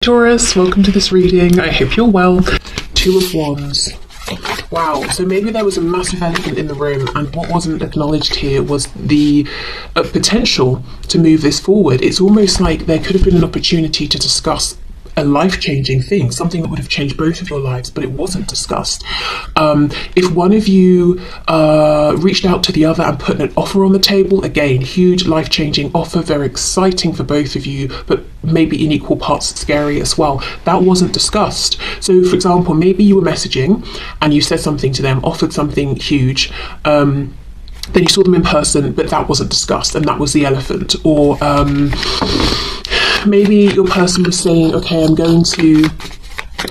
Taurus, welcome to this reading. I hope you're well. Two of Wands. Wow, so maybe there was a massive elephant in the room, and what wasn't acknowledged here was the potential to move this forward. It's almost like there could have been an opportunity to discuss a life-changing thing, something that would have changed both of your lives, but it wasn't discussed. If one of you reached out to the other and put an offer on the table, again, huge life-changing offer, very exciting for both of you, but maybe in equal parts scary as well. That wasn't discussed. So, for example, maybe you were messaging and you said something to them, offered something huge, then you saw them in person, but that wasn't discussed, and that was the elephant. Or maybe your person was saying, okay, I'm going to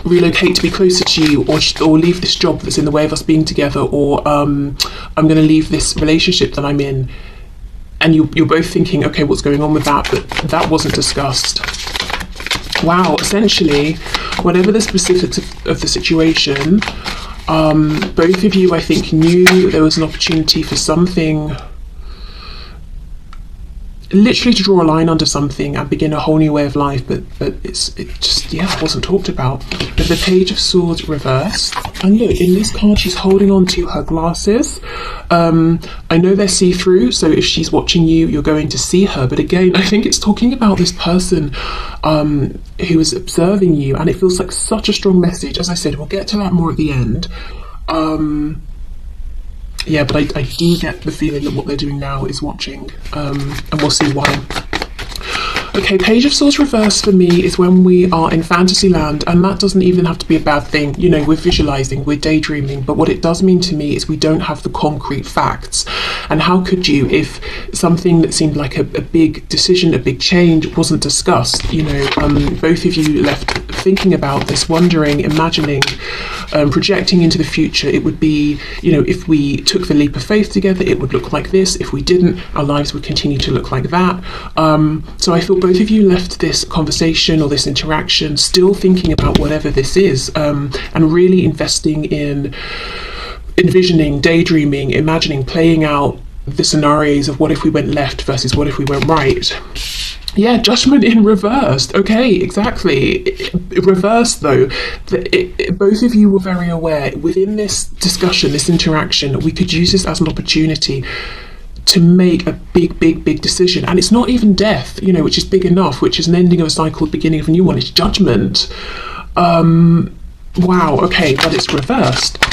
relocate to be closer to you, or leave this job that's in the way of us being together, or I'm going to leave this relationship that I'm in. And you're both thinking, okay, what's going on with that? But that wasn't discussed. Wow, essentially, whatever the specifics of the situation, both of you, I think, knew there was an opportunity for something, literally to draw a line under something and begin a whole new way of life, but it just wasn't talked about. But the Page of Swords reversed, and look, in this card she's holding on to her glasses. I know they're see-through, so if she's watching you, you're going to see her, but again, I think it's talking about this person who is observing you, and it feels like such a strong message. As I said, we'll get to that more at the end. Yeah, but I do get the feeling that what they're doing now is watching, and we'll see why. Okay, Page of Swords reverse for me is when we are in fantasy land, and that doesn't even have to be a bad thing. You know, we're visualizing, we're daydreaming, but what it does mean to me is we don't have the concrete facts. And how could you if something that seemed like a big decision, a big change wasn't discussed? You know, both of you left thinking about this, wondering, imagining, projecting into the future. It would be, you know, if we took the leap of faith together, it would look like this. If we didn't, our lives would continue to look like that. So I feel both of you left this conversation or this interaction still thinking about whatever this is, and really investing in envisioning, daydreaming, imagining, playing out the scenarios of what if we went left versus what if we went right. Yeah, Judgment in reversed. Okay, exactly. Reversed though, both of you were very aware within this discussion, this interaction, we could use this as an opportunity to make a big decision. And it's not even death, you know, which is big enough, which is an ending of a cycle, the beginning of a new one. It's judgment. Wow, okay, but it's reversed.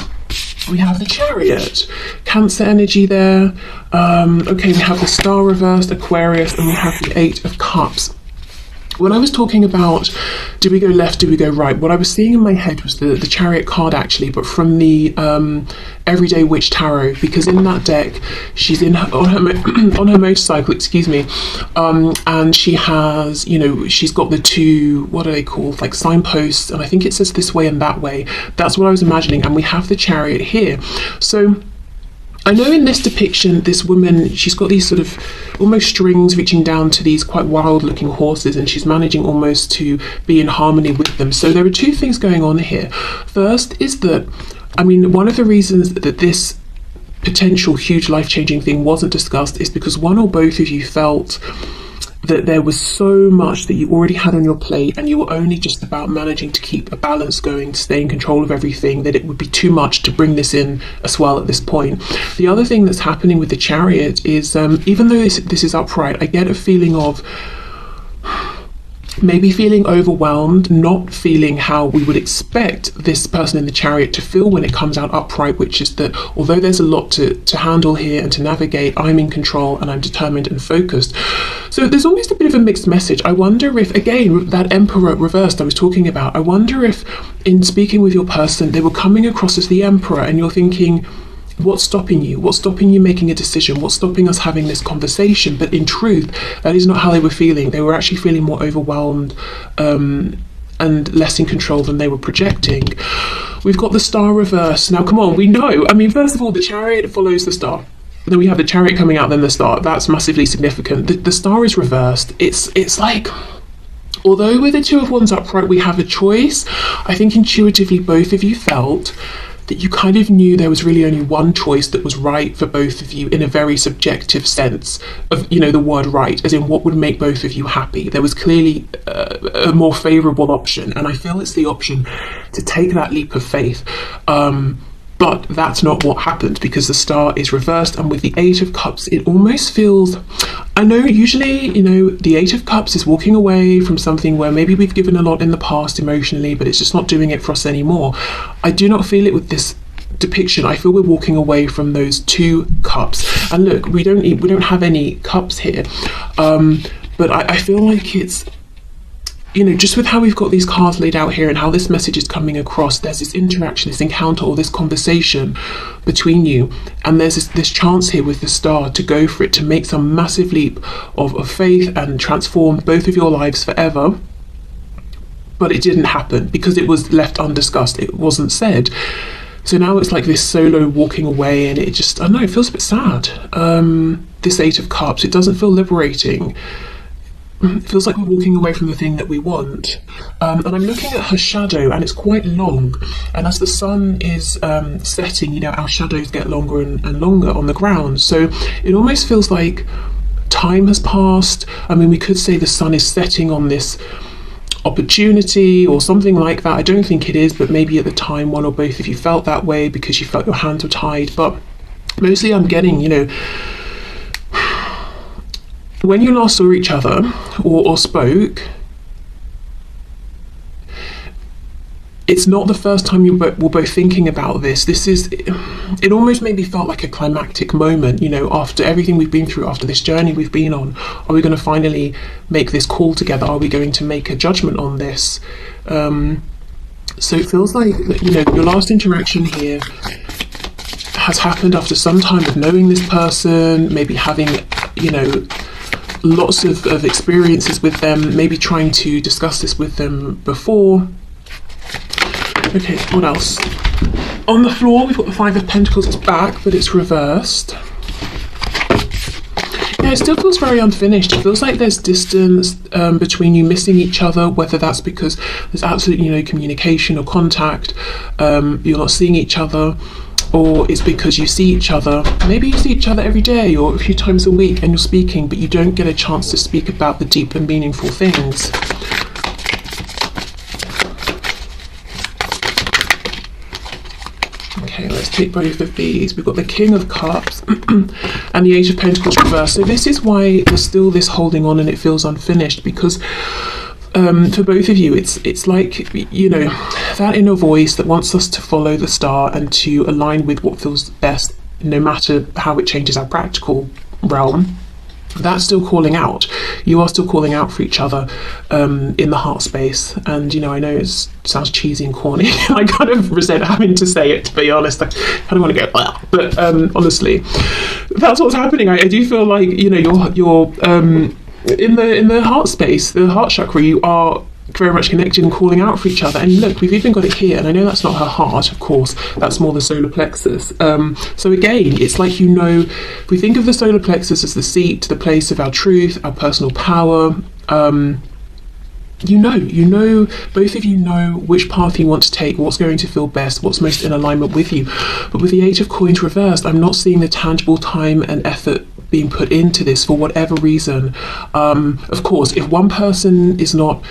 We have the Chariot, Cancer energy there. Okay, we have the Star reversed, Aquarius, and we have the Eight of Cups. When I was talking about do we go left, do we go right, what I was seeing in my head was the Chariot card actually, but from the Everyday Witch Tarot, because in that deck she's on her motorcycle, excuse me, and she has, you know, she's got the two, what are they called, like signposts, and I think it says this way and that way. That's what I was imagining, and we have the Chariot here. So I know in this depiction, this woman, she's got these sort of almost strings reaching down to these quite wild looking horses, and she's managing almost to be in harmony with them. So there are two things going on here. First is that, I mean, one of the reasons that this potential huge life-changing thing wasn't discussed is because one or both of you felt that there was so much that you already had on your plate, and you were only just about managing to keep a balance going, to stay in control of everything, that it would be too much to bring this in as well at this point. The other thing that's happening with the Chariot is, even though this is upright, I get a feeling of maybe feeling overwhelmed, not feeling how we would expect this person in the Chariot to feel when it comes out upright, which is that although there's a lot to handle here and to navigate, I'm in control and I'm determined and focused. So there's almost a bit of a mixed message. I wonder if, again, that Emperor reversed I was talking about, I wonder if in speaking with your person, they were coming across as the Emperor, and you're thinking, what's stopping you? What's stopping you making a decision? What's stopping us having this conversation? But in truth, that is not how they were feeling. They were actually feeling more overwhelmed and less in control than they were projecting. We've got the Star reverse. Now, come on, we know. I mean, first of all, the Chariot follows the Star. Then we have the Chariot coming out, then the Star. That's massively significant. The Star is reversed. It's like, although with the Two of Wands upright, we have a choice, I think intuitively both of you felt that you kind of knew there was really only one choice that was right for both of you in a very subjective sense of, you know, the word right, as in what would make both of you happy. There was clearly a more favourable option, and I feel it's the option to take that leap of faith. But that's not what happened, because the star is reversed, and with the Eight of Cups, it almost feels, I know usually, you know, the Eight of Cups is walking away from something where maybe we've given a lot in the past emotionally, but it's just not doing it for us anymore. I do not feel it with this depiction. I feel we're walking away from those two cups. And look, we don't have any cups here, but I feel like it's, you know, just with how we've got these cards laid out here and how this message is coming across, there's this interaction, this encounter, or this conversation between you, and there's this chance here with the star to go for it, to make some massive leap of faith and transform both of your lives forever. But it didn't happen because it was left undiscussed, it wasn't said. So now it's like this solo walking away, and it just, I don't know, it feels a bit sad. This Eight of Cups, it doesn't feel liberating. It feels like we're walking away from the thing that we want. And I'm looking at her shadow, and it's quite long. And as the sun is setting, you know, our shadows get longer and longer on the ground. So it almost feels like time has passed. I mean, we could say the sun is setting on this opportunity or something like that. I don't think it is, but maybe at the time one or both of you felt that way because you felt your hands were tied. But mostly I'm getting, you know, when you last saw each other or spoke, it's not the first time you were both thinking about this. It almost maybe felt like a climactic moment, you know, after everything we've been through, after this journey we've been on. Are we going to finally make this call together? Are we going to make a judgment on this? So it feels like, you know, your last interaction here has happened after some time of knowing this person, maybe having, you know, lots of experiences with them, maybe trying to discuss this with them before. Okay, what else? On the floor, we've got the Five of Pentacles. It's back, but it's reversed. Yeah, it still feels very unfinished. It feels like there's distance between you, missing each other, whether that's because there's absolutely no communication or contact, you're not seeing each other, or it's because you see each other, maybe you see each other every day or a few times a week and you're speaking, but you don't get a chance to speak about the deep and meaningful things. Okay, let's take both of these. We've got the King of Cups and the Eight of Pentacles reversed. So this is why there's still this holding on and it feels unfinished, because for both of you, it's like, you know, that inner voice that wants us to follow the star and to align with what feels best, no matter how it changes our practical realm. That's still calling out. You are still calling out for each other in the heart space. And, you know, I know it sounds cheesy and corny. I kind of resent having to say it, to be honest. I kind of want to go, well, but honestly, that's what's happening. I do feel like, you know, you're in the heart space, the heart chakra, you are very much connected and calling out for each other. And look, we've even got it here, and I know that's not her heart, of course, that's more the solar plexus. So again, it's like, you know, if we think of the solar plexus as the seat, the place of our truth, our personal power, you know, both of you know which path you want to take, what's going to feel best, what's most in alignment with you. But with the Eight of Coins reversed, I'm not seeing the tangible time and effort being put into this for whatever reason. Of course, if one person is not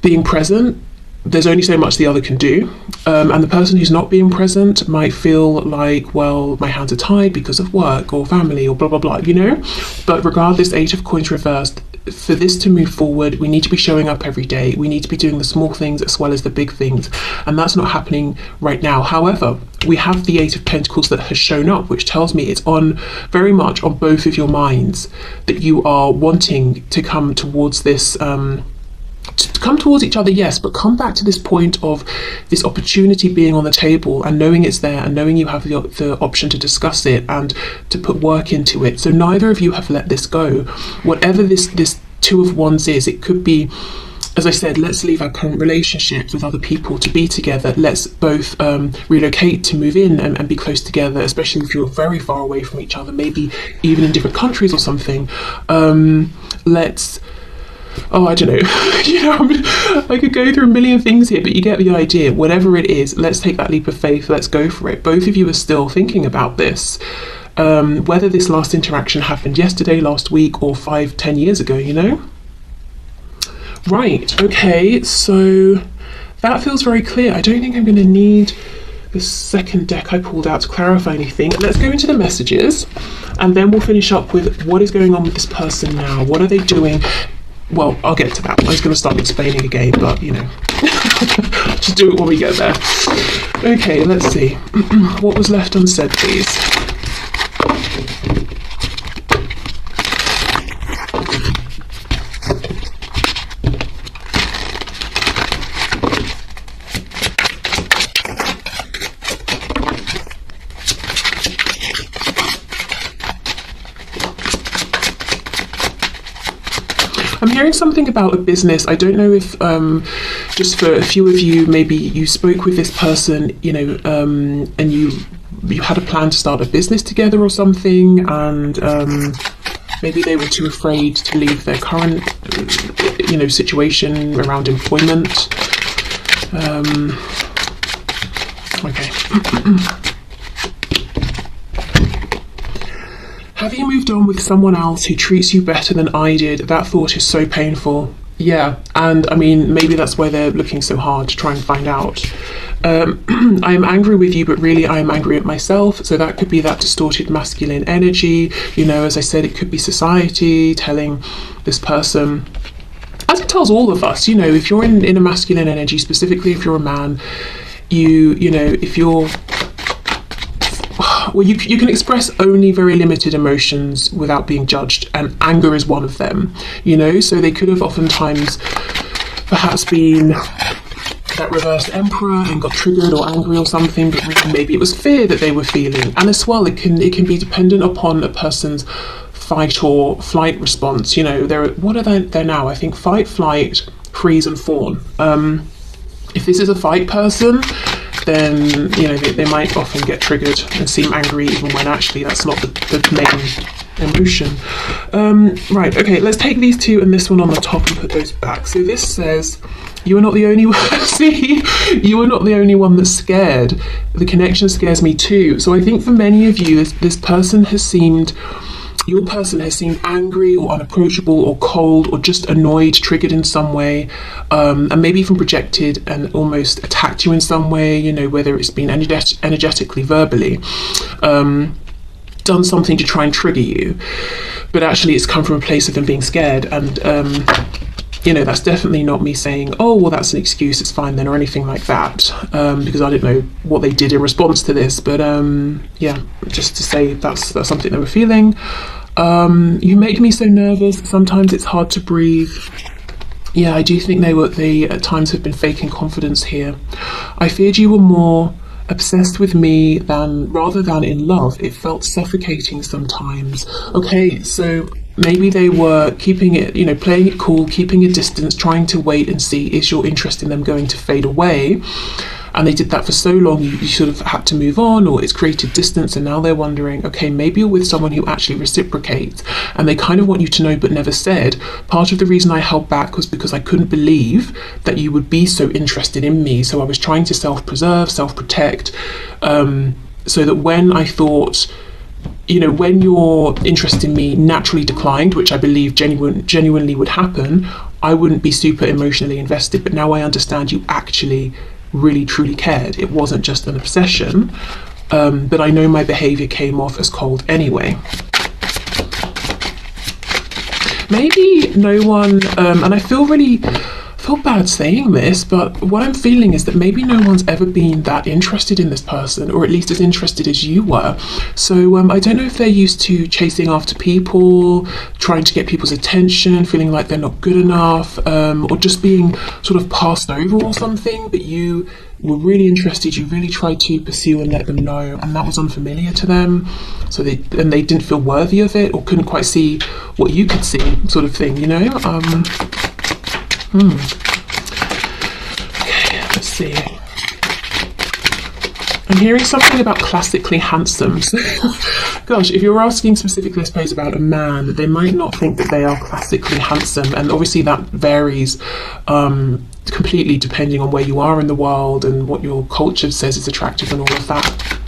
being present, there's only so much the other can do, and the person who's not being present might feel like, well, my hands are tied because of work or family or blah blah blah, you know. But regardless, Eight of Coins reversed, for this to move forward, we need to be showing up every day. We need to be doing the small things as well as the big things, and that's not happening right now. However, we have the Eight of Pentacles that has shown up, which tells me it's on very much on both of your minds, that you are wanting to come towards this to come towards each other, yes, but come back to this point of this opportunity being on the table and knowing it's there and knowing you have the option to discuss it and to put work into it. So neither of you have let this go. Whatever this Two of Wands is, it could be, as I said, let's leave our current relationships with other people to be together. Let's both relocate to move in and be close together, especially if you're very far away from each other, maybe even in different countries or something. Let's oh, I don't know, I could go through a million things here, but you get the idea. Whatever it is, let's take that leap of faith, let's go for it. Both of you are still thinking about this, whether this last interaction happened yesterday, last week, or 5-10 years ago, Right, okay, so that feels very clear. I don't think I'm going to need the second deck I pulled out to clarify anything. Let's go into the messages, and then we'll finish up with what is going on with this person now. What are they doing? Well, I'll get to that. I was going to start explaining again, but just do it when we get there. Okay, let's see. What was left unsaid, please? I'm hearing something about a business. I don't know if, just for a few of you, maybe you spoke with this person, and you had a plan to start a business together or something, and maybe they were too afraid to leave their current, situation around employment. Okay. Have you moved on with someone else who treats you better than I did? That thought is so painful. Yeah, and I mean, maybe that's why they're looking so hard to try and find out. I am angry with you, but really I am angry at myself. So that could be that distorted masculine energy. As I said, it could be society telling this person, as it tells all of us, if you're in a masculine energy, specifically if you're a man, if you're, well, you can express only very limited emotions without being judged, and anger is one of them, so they could have oftentimes perhaps been that reversed emperor and got triggered or angry or something, but really maybe it was fear that they were feeling. And as well, it can be dependent upon a person's fight or flight response. What are they now? I think fight, flight, freeze and fawn. If this is a fight person, then they might often get triggered and seem angry even when actually that's not the main emotion. Right, okay, let's take these two and this one on the top and put those back. So this says, you are not the only one. See, you are not the only one that's scared. The connection scares me too. So I think for many of you, this person has seemed, your person has seemed angry or unapproachable or cold or just annoyed, triggered in some way, and maybe even projected and almost attacked you in some way, whether it's been energetically, verbally, done something to try and trigger you. But actually it's come from a place of them being scared, and that's definitely not me saying, oh, well, that's an excuse, it's fine then, or anything like that, because I don't know what they did in response to this, but yeah, just to say that's something they were feeling. You make me so nervous, sometimes it's hard to breathe. Yeah, I do think they at times have been faking confidence here. I feared you were more obsessed with me rather than in love. It felt suffocating sometimes. Okay, so maybe they were keeping it, playing it cool, keeping a distance, trying to wait and see, is your interest in them going to fade away? And they did that for so long, you sort of had to move on, or it's created distance, and now they're wondering, okay, maybe you're with someone who actually reciprocates, and they kind of want you to know but never said. Part of the reason I held back was because I couldn't believe that you would be so interested in me, so I was trying to self-preserve, self-protect, so that when I thought, when your interest in me naturally declined, which I believe genuinely would happen, I wouldn't be super emotionally invested. But now I understand you actually really truly cared. It wasn't just an obsession, but I know my behavior came off as cold anyway. Maybe no one, and I feel bad saying this, but what I'm feeling is that maybe no one's ever been that interested in this person, or at least as interested as you were. So I don't know if they're used to chasing after people, trying to get people's attention, feeling like they're not good enough, or just being sort of passed over or something, but you were really interested, you really tried to pursue and let them know, and that was unfamiliar to them, so they didn't feel worthy of it, or couldn't quite see what you could see, sort of thing, Okay, let's see. I'm hearing something about classically handsome. So, gosh, if you're asking specifically, I suppose, about a man, they might not think that they are classically handsome. And obviously that varies completely depending on where you are in the world and what your culture says is attractive and all of that.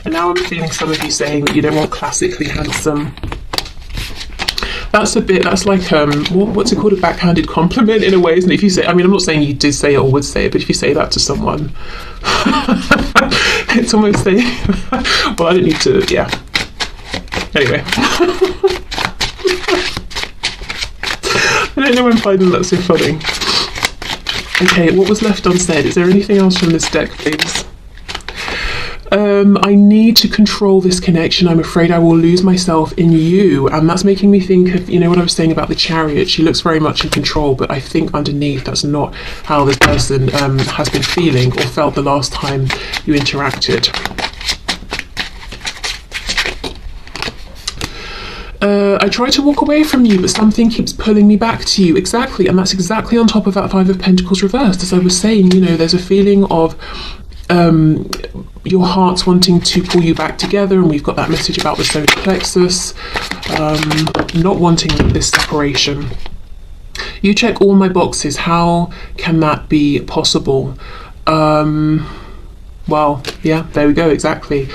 And now I'm feeling some of you saying that you don't want classically handsome. That's like, what's it called, a backhanded compliment in a way, isn't it? If you say, I mean, I'm not saying you did say it or would say it, but if you say that to someone, it's almost saying, well, I don't need to, yeah. Anyway. I don't know why I'm finding that so funny. Okay, what was left unsaid? Is there anything else from this deck, please? I need to control this connection. I'm afraid I will lose myself in you. And that's making me think of, you know, what I was saying about the Chariot. She looks very much in control, but I think underneath that's not how this person has been feeling or felt the last time you interacted. I try to walk away from you, but something keeps pulling me back to you. Exactly, and that's exactly on top of that Five of Pentacles reversed. As I was saying, you know, there's a feeling of your heart's wanting to pull you back together, and we've got that message about the solar plexus, not wanting this separation. You check all my boxes. How can that be possible? Well, yeah, there we go, exactly.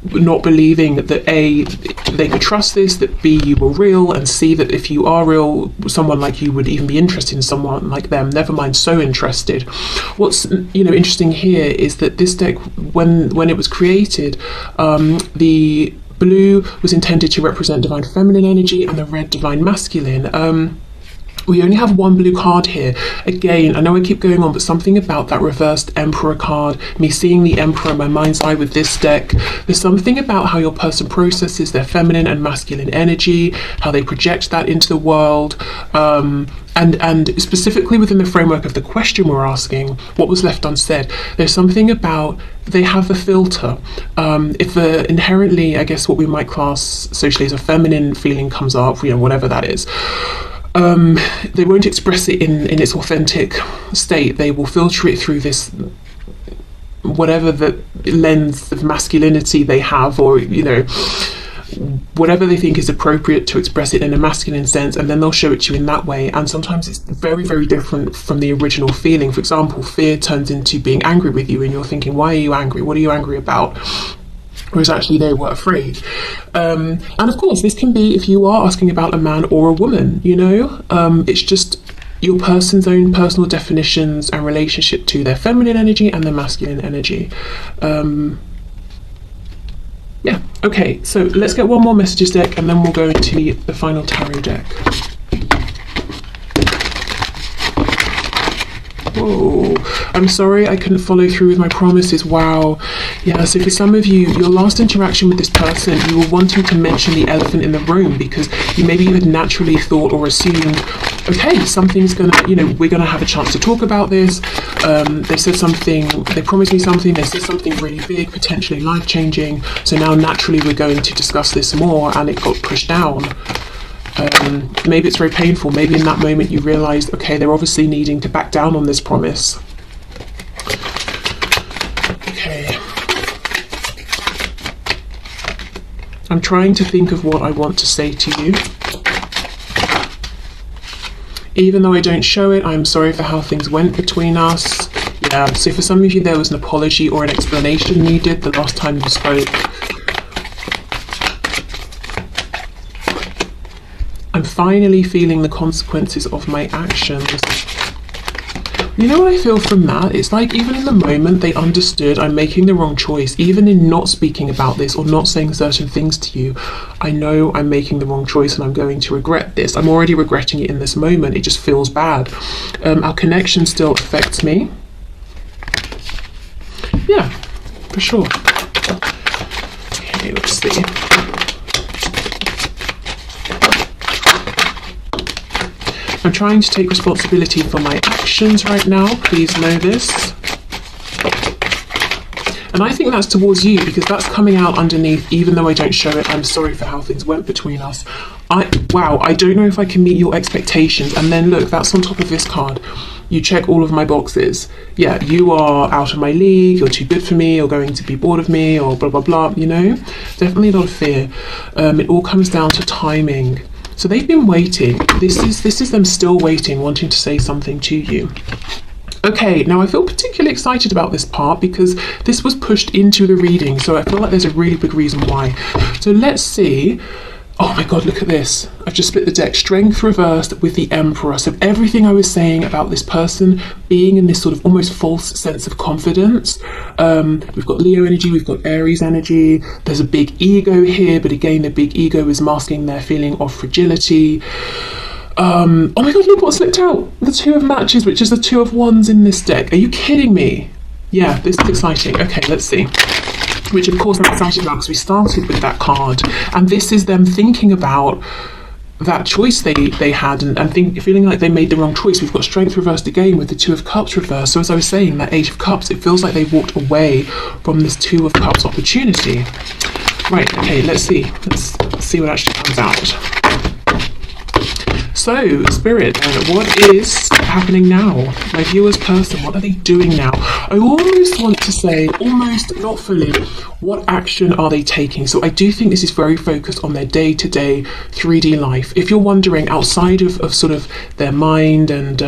Not believing that A, they could trust this, that B, you were real, and C, that if you are real, someone like you would even be interested in someone like them, never mind so interested. What's, you know, interesting here is that this deck, when it was created, the blue was intended to represent divine feminine energy and the red divine masculine. We only have one blue card here. Again, I know I keep going on, but something about that reversed Emperor card, me seeing the Emperor in my mind's eye with this deck, there's something about how your person processes their feminine and masculine energy, how they project that into the world, and specifically within the framework of the question we're asking, what was left unsaid, there's something about they have the filter. If inherently, I guess what we might class socially as a feminine feeling comes up, you know, whatever that is, they won't express it in its authentic state. They will filter it through this, whatever the lens of masculinity they have, or, you know, whatever they think is appropriate to express it in a masculine sense, and then they'll show it to you in that way. And sometimes it's very, very different from the original feeling. For example, fear turns into being angry with you, and you're thinking, why are you angry? What are you angry about? Whereas actually they were afraid. And of course, this can be if you are asking about a man or a woman, you know, it's just your person's own personal definitions and relationship to their feminine energy and their masculine energy. Yeah, okay, so let's get one more messages deck and then we'll go into the final tarot deck. Whoa, I'm sorry I couldn't follow through with my promises. Wow. Yeah, so for some of you, your last interaction with this person, you were wanting to mention the elephant in the room because maybe you had naturally thought or assumed, okay, something's gonna, you know, we're gonna have a chance to talk about this. They said something, they promised me something, they said something really big, potentially life-changing. So now naturally we're going to discuss this more, and it got pushed down. Maybe it's very painful. Maybe in that moment you realised, okay, they're obviously needing to back down on this promise. Okay. I'm trying to think of what I want to say to you. Even though I don't show it, I'm sorry for how things went between us. Yeah, so for some of you there was an apology or an explanation needed the last time you spoke. I'm finally feeling the consequences of my actions. You know what I feel from that? It's like even in the moment they understood I'm making the wrong choice. Even in not speaking about this or not saying certain things to you, I know I'm making the wrong choice and I'm going to regret this. I'm already regretting it in this moment. It just feels bad. Our connection still affects me. Yeah, for sure. Okay, let's see. I'm trying to take responsibility for my actions right now, please know this. And I think that's towards you because that's coming out underneath, even though I don't show it, I'm sorry for how things went between us. Wow, I don't know if I can meet your expectations. And then look, that's on top of this card. You check all of my boxes. Yeah, you are out of my league, you're too good for me, you're going to be bored of me, or blah, blah, blah, you know? Definitely a lot of fear. It all comes down to timing. So they've been waiting. This is them still waiting, wanting to say something to you. Okay, now I feel particularly excited about this part because this was pushed into the reading, so I feel like there's a really big reason why. So let's see. Oh my god, look at this. I've just split the deck. Strength reversed with the Emperor. So everything I was saying about this person being in this sort of almost false sense of confidence. We've got Leo energy, we've got Aries energy. There's a big ego here, but again, the big ego is masking their feeling of fragility. Oh my god, look what slipped out. The Two of Matches, which is the Two of Wands in this deck. Are you kidding me? Yeah, this is exciting. Okay, let's see. Which of course I'm excited about because we started with that card, and this is them thinking about that choice they had and feeling like they made the wrong choice. We've got Strength reversed again with the Two of Cups reversed. So as I was saying, that Eight of Cups, it feels like they walked away from this Two of Cups opportunity. Right, okay, let's see what actually comes out. So, Spirit, what is happening now? My viewer's person, what are they doing now? I almost want to say, almost, not fully, what action are they taking? So I do think this is very focused on their day-to-day 3D life. If you're wondering, outside of sort of their mind and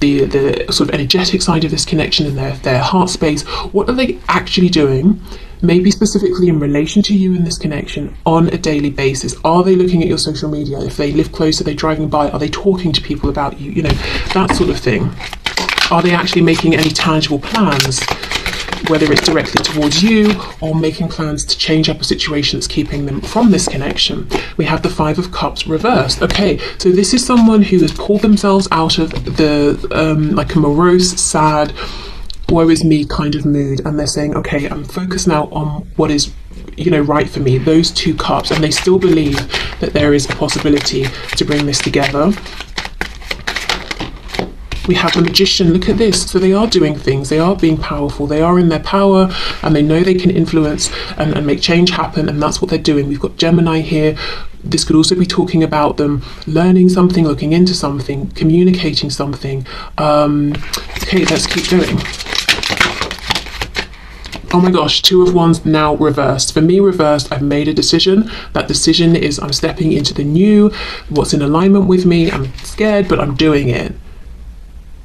the sort of energetic side of this connection and their heart space, what are they actually doing? Maybe specifically in relation to you in this connection on a daily basis. Are they looking at your social media? If they live close, are they driving by? Are they talking to people about you? You know, that sort of thing. Are they actually making any tangible plans, whether it's directly towards you or making plans to change up a situation that's keeping them from this connection? We have the Five of Cups reversed. Okay, so this is someone who has pulled themselves out of the like a morose, sad, woe is me kind of mood, and they're saying, okay, I'm focused now on what is, you know, right for me, those two cups, and they still believe that there is a possibility to bring this together. We have the Magician. Look at this. So they are doing things, they are being powerful, they are in their power, and they know they can influence and make change happen, and that's what they're doing. We've got Gemini here. This could also be talking about them learning something, looking into something, communicating something. Okay, let's keep going. Oh my gosh, Two of Wands now reversed. For me, reversed, I've made a decision. That decision is I'm stepping into the new, what's in alignment with me. I'm scared, but I'm doing it.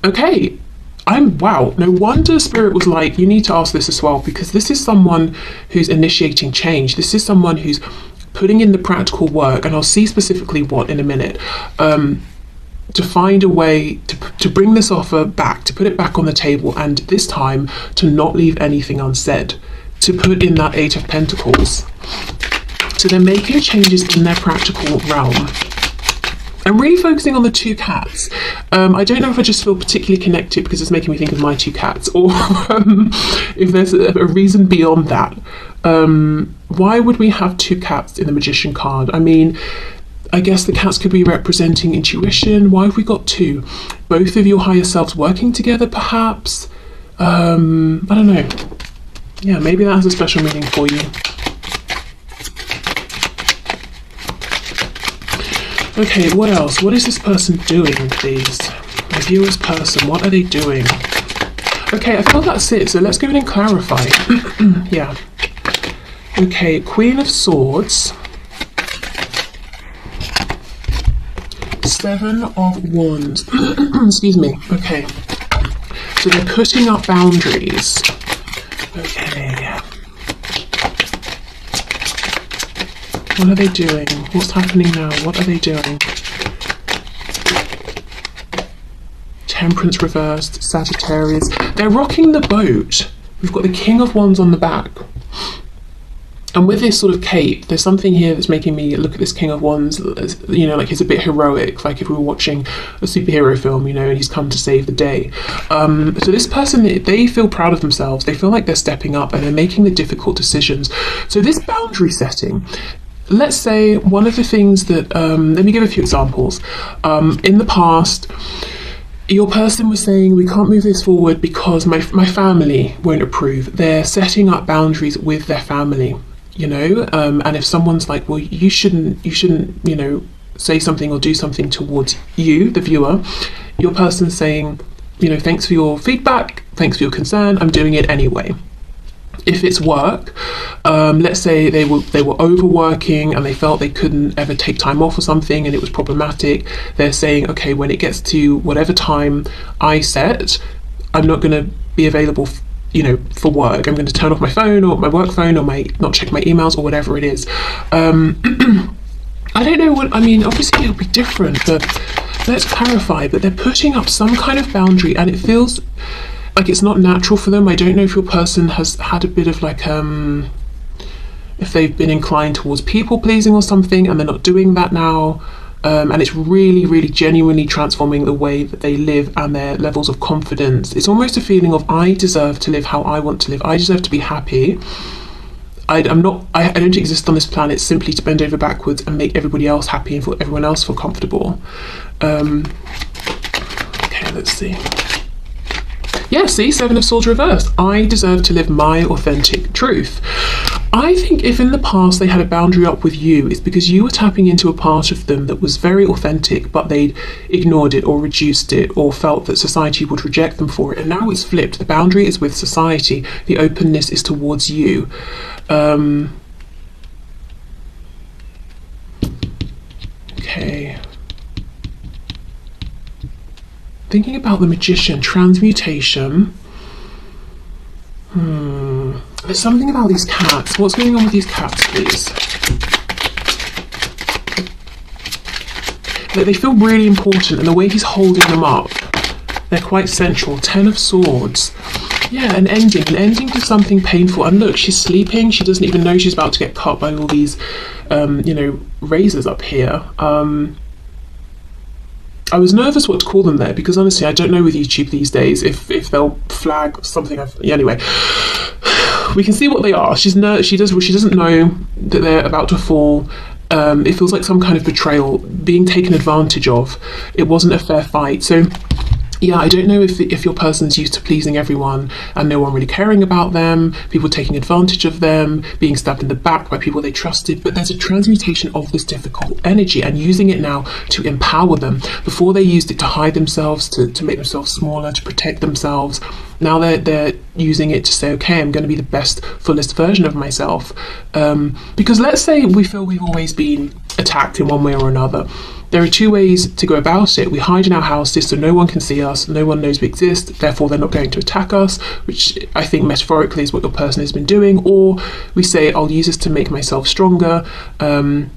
Okay, wow, no wonder Spirit was like, you need to ask this as well, because this is someone who's initiating change. This is someone who's putting in the practical work, and I'll see specifically what in a minute, to find a way to bring this offer back, to put it back on the table, and this time to not leave anything unsaid, to put in that Eight of Pentacles. So they're making changes in their practical realm. I'm really focusing on the two cats. I don't know if I just feel particularly connected because it's making me think of my two cats, or if there's a reason beyond that. Why would we have two cats in the Magician card? I mean, I guess the cats could be representing intuition. Why have we got two? Both of your higher selves working together, perhaps? I don't know. Yeah, maybe that has a special meaning for you. Okay, what else? What is this person doing, please? My viewer's person, what are they doing? Okay, I feel that's it, so let's go in and clarify. Yeah. Okay, Queen of Swords. Seven of Wands. Excuse me. Okay. So they're putting up boundaries. Okay. What are they doing? What's happening now? What are they doing? Temperance reversed, Sagittarius. They're rocking the boat. We've got the King of Wands on the back. And with this sort of cape, there's something here that's making me look at this King of Wands, you know, like he's a bit heroic, like if we were watching a superhero film, you know, and he's come to save the day. So this person, they feel proud of themselves. They feel like they're stepping up and they're making the difficult decisions. So this boundary setting, let's say one of the things that, let me give a few examples. In the past, your person was saying, we can't move this forward because my family won't approve. They're setting up boundaries with their family. you know, and if someone's like, well, you shouldn't, you know, say something or do something towards you, the viewer, your person's saying, you know, thanks for your feedback, thanks for your concern, I'm doing it anyway. If it's work, let's say they were overworking and they felt they couldn't ever take time off or something and it was problematic, they're saying, okay, when it gets to whatever time I set, I'm not going to be available, you know, for work. I'm going to turn off my phone or my work phone or not check my emails or whatever it is. I don't know what, I mean, obviously it'll be different, but let's clarify, but they're putting up some kind of boundary and it feels like it's not natural for them. I don't know if your person has had a bit of like, if they've been inclined towards people pleasing or something and they're not doing that now. And it's really, really genuinely transforming the way that they live and their levels of confidence. It's almost a feeling of, I deserve to live how I want to live. I deserve to be happy. I don't exist on this planet simply to bend over backwards and make everybody else happy and for everyone else feel comfortable. Okay, let's see. Yeah, see, Seven of Swords reversed. I deserve to live my authentic truth. I think if in the past they had a boundary up with you, it's because you were tapping into a part of them that was very authentic, but they'd ignored it or reduced it or felt that society would reject them for it. And now it's flipped. The boundary is with society. The openness is towards you. Okay. Thinking about the Magician, transmutation. There's something about these cats. What's going on with these cats, please? They feel really important, and the way he's holding them up, they're quite central. 10 of Swords. Yeah, an ending to something painful. And look, she's sleeping. She doesn't even know she's about to get cut by all these, you know, razors up here. I was nervous what to call them there because honestly, I don't know with YouTube these days if they'll flag something. Anyway, we can see what they are. She doesn't know that they're about to fall. It feels like some kind of betrayal, being taken advantage of. It wasn't a fair fight. So yeah, I don't know if your person's used to pleasing everyone and no one really caring about them, people taking advantage of them, being stabbed in the back by people they trusted, but there's a transmutation of this difficult energy and using it now to empower them. Before they used it to hide themselves, to make themselves smaller, to protect themselves. Now they're using it to say, okay, I'm going to be the best, fullest version of myself. Because let's say we feel we've always been attacked in one way or another. There are two ways to go about it. We hide in our houses so no one can see us, no one knows we exist, therefore they're not going to attack us, which I think metaphorically is what your person has been doing. Or we say, I'll use this to make myself stronger, and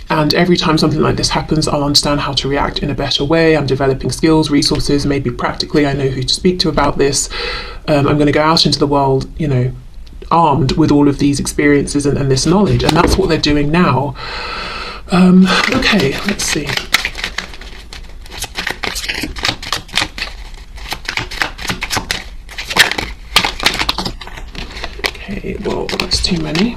every time something like this happens, I'll understand how to react in a better way. I'm developing skills, resources, maybe practically I know who to speak to about this. I'm going to go out into the world, you know, armed with all of these experiences and this knowledge, and that's what they're doing now. Okay, let's see. Okay, well, that's too many.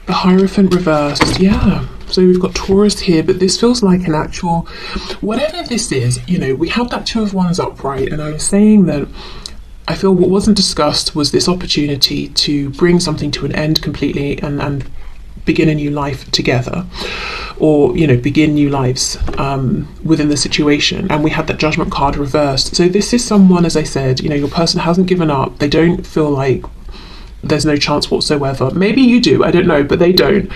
The Hierophant reversed, yeah. So we've got Taurus here, but this feels like an actual, whatever this is, you know, we have that Two of Wands upright, and I was saying that I feel what wasn't discussed was this opportunity to bring something to an end completely and begin a new life together, or, you know, begin new lives within the situation. And we had that Judgment card reversed. So this is someone, as I said, you know, your person hasn't given up. They don't feel like there's no chance whatsoever. Maybe you do, I don't know, but they don't.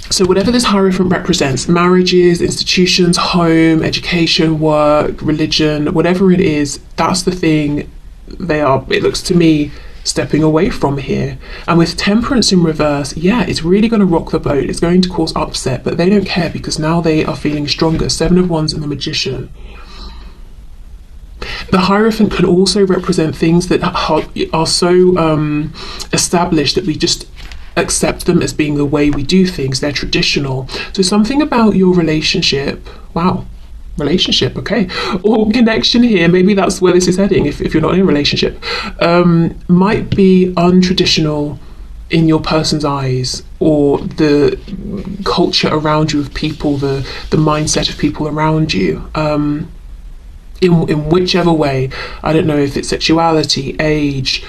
So whatever this Hierophant represents, marriages, institutions, home, education, work, religion, whatever it is, that's the thing they are, it looks to me, stepping away from here. And with Temperance in reverse, yeah, it's really going to rock the boat. It's going to cause upset, but they don't care because now they are feeling stronger. Seven of Wands and the Magician. The Hierophant can also represent things that are so established that we just accept them as being the way we do things. They're traditional. So something about your relationship, wow, relationship, okay, or connection here, maybe that's where this is heading if you're not in a relationship, might be untraditional in your person's eyes, or the culture around you of people, the mindset of people around you, in whichever way. I don't know if it's sexuality, age,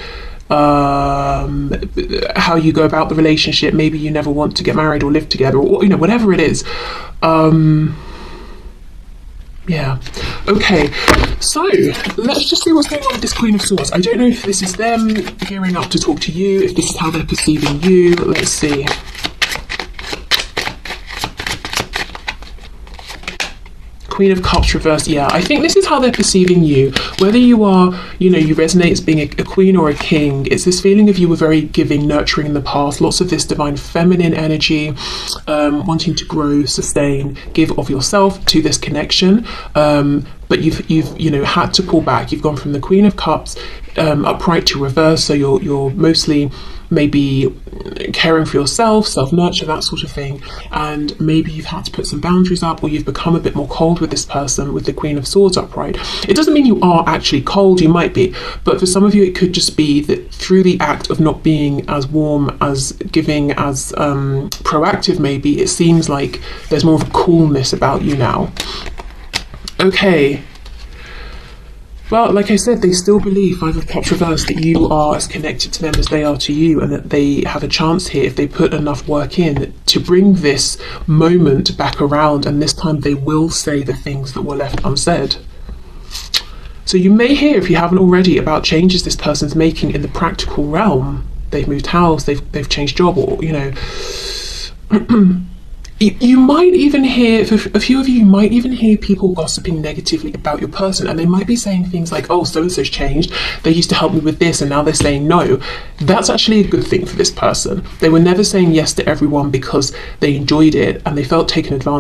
how you go about the relationship. Maybe you never want to get married or live together, or whatever it is. Yeah. Okay, so let's just see what's going on with this Queen of Swords. I don't know if this is them gearing up to talk to you, if this is how they're perceiving you. Let's see. Queen of Cups reversed. Yeah, I think this is how they're perceiving you. Whether you are, you resonate as being a queen or a king, it's this feeling of you were very giving, nurturing in the past. Lots of this divine feminine energy, wanting to grow, sustain, give of yourself to this connection. But you've had to pull back. You've gone from the Queen of Cups upright to reverse. So you're mostly maybe caring for yourself, self-nurture, that sort of thing, and maybe you've had to put some boundaries up, or you've become a bit more cold with this person with the Queen of Swords upright. It doesn't mean you are actually cold, you might be, but for some of you it could just be that through the act of not being as warm, as giving, as proactive, maybe it seems like there's more of a coolness about you now. Okay. Well, like I said, they still believe, Five of Cups reversed, that you are as connected to them as they are to you, and that they have a chance here if they put enough work in to bring this moment back around, and this time they will say the things that were left unsaid. So you may hear, if you haven't already, about changes this person's making in the practical realm. They've moved house, they've changed job, or, You might even hear, for a few of you, might even hear people gossiping negatively about your person, and they might be saying things like, oh, so-and-so's changed, they used to help me with this and now they're saying no. That's actually a good thing for this person. They were never saying yes to everyone because they enjoyed it and they felt taken advantage